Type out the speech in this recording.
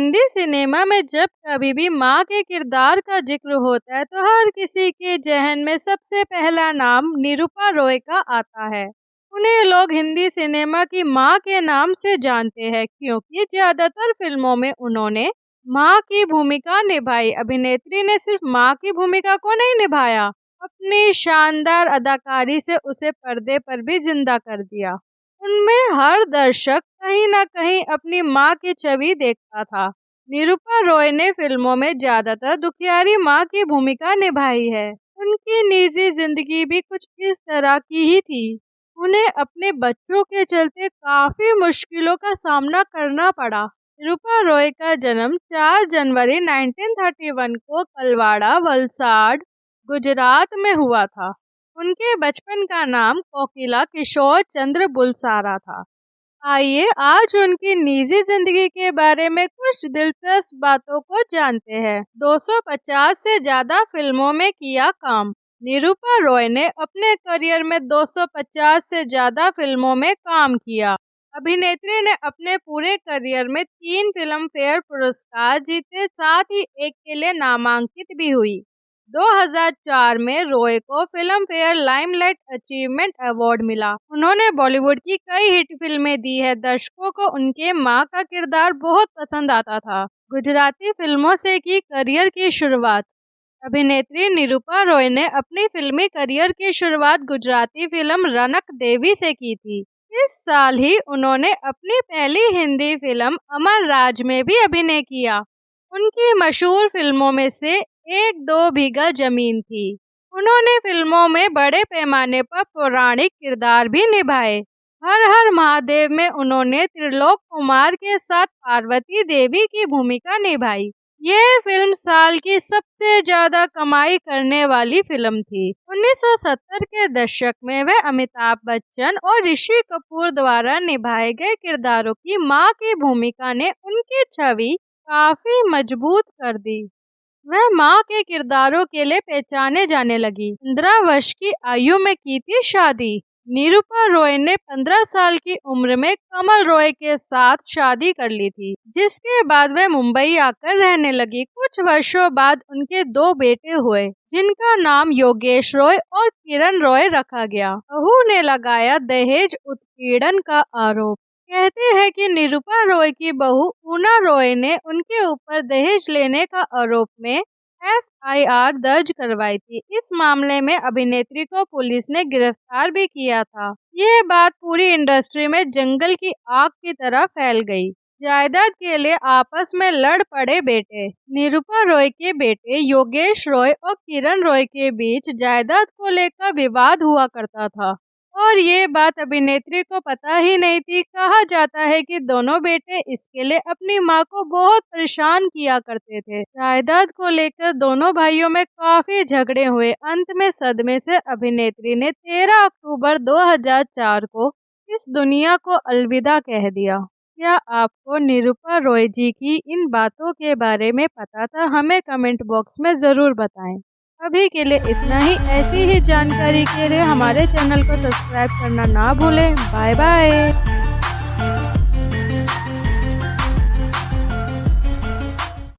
Hindi cinema में जब कभी भी माँ के किरदार का जिक्र होता है तो हर किसी के जहन में सबसे पहला नाम निरूपा रॉय का आता है। उन्हें लोग हिंदी सिनेमा की माँ के नाम से जानते हैं क्योंकि ज्यादातर फिल्मों में उन्होंने माँ की भूमिका निभाई। अभिनेत्री ने सिर्फ माँ की भूमिका को नहीं निभाया, अपनी शानदार अदाकारी से उसे पर्दे पर भी जिंदा कर दिया। उनमें हर दर्शक कहीं न कहीं अपनी माँ की छवि देखता था। निरूपा रॉय ने फिल्मों में ज्यादातर दुखियारी माँ की भूमिका निभाई है। उनकी निजी जिंदगी भी कुछ इस तरह की ही थी। उन्हें अपने बच्चों के चलते काफी मुश्किलों का सामना करना पड़ा। निरूपा रॉय का जन्म 4 जनवरी 1931 को कलवाड़ा, वलसाड, गुजरात में हुआ था। उनके बचपन का नाम कोकिला किशोर चंद्र बुलसारा था। आइए आज उनकी निजी जिंदगी के बारे में कुछ दिलचस्प बातों को जानते हैं। 250 से ज्यादा फिल्मों में किया काम। निरूपा रॉय ने अपने करियर में 250 से ज्यादा फिल्मों में काम किया। अभिनेत्री ने अपने पूरे करियर में 3 फिल्म फेयर पुरस्कार जीते, साथ ही एक के लिए नामांकित भी हुई। 2004 में रॉय को film fair limelight achievement award मिला। उन्होंने बॉलीवुड की कई हिट फिल्में दी है। दर्शकों को उनके माँ का किरदार बहुत पसंद आता था। गुजराती फिल्मों से की करियर की शुरुआत। अभिनेत्री निरूपा रॉय ने अपनी फिल्मी करियर की शुरुआत गुजराती फिल्म रनक देवी से की थी। इस साल ही उन्होंने अपनी पहली हिंदी फिल्म अमर राज में भी अभिनय किया। उनकी मशहूर फिल्मों में से एक 2 बीघा जमीन थी। उन्होंने फिल्मों में बड़े पैमाने पर पौराणिक किरदार भी निभाए। हर हर महादेव में उन्होंने त्रिलोक कुमार के साथ पार्वती देवी की भूमिका निभाई। यह फिल्म साल की सबसे ज्यादा कमाई करने वाली फिल्म थी। 1970 के दशक में वह अमिताभ बच्चन और ऋषि कपूर द्वारा निभाए गए किरदारों की मां की भूमिका ने उनकी छवि काफी मजबूत कर दी। वह माँ के किरदारों के लिए पहचाने जाने लगी। 15 वर्ष की आयु में की थी शादी। निरूपा रॉय ने 15 साल की उम्र में कमल रॉय के साथ शादी कर ली थी, जिसके बाद वह मुंबई आकर रहने लगी। कुछ वर्षों बाद उनके 2 बेटे हुए, जिनका नाम योगेश रॉय और किरण रॉय रखा गया। बहू ने लगाया दहेज उत्पीड़न का आरोप। कहते हैं कि निरूपा रॉय की बहू ऊना रॉय ने उनके ऊपर दहेज लेने का आरोप में FIR दर्ज करवाई थी। इस मामले में अभिनेत्री को पुलिस ने गिरफ्तार भी किया था। यह बात पूरी इंडस्ट्री में जंगल की आग की तरह फैल गई। जायदाद के लिए आपस में लड़ पड़े बेटे। निरूपा रॉय के बेटे योगेश रॉय और किरण रॉय के बीच जायदाद को लेकर विवाद हुआ करता था और ये बात अभिनेत्री को पता ही नहीं थी। कहा जाता है कि दोनों बेटे इसके लिए अपनी मां को बहुत परेशान किया करते थे। जायदाद को लेकर दोनों भाइयों में काफी झगड़े हुए। अंत में सदमे से अभिनेत्री ने 13 अक्टूबर 2004 को इस दुनिया को अलविदा कह दिया। क्या आपको निरूपा रॉय जी की इन बातों के बारे में पता था? हमें कमेंट बॉक्स में जरूर बताएं। अभी के लिए इतना ही। ऐसी ही जानकारी के लिए हमारे चैनल को सब्सक्राइब करना ना भूलें। Bye bye.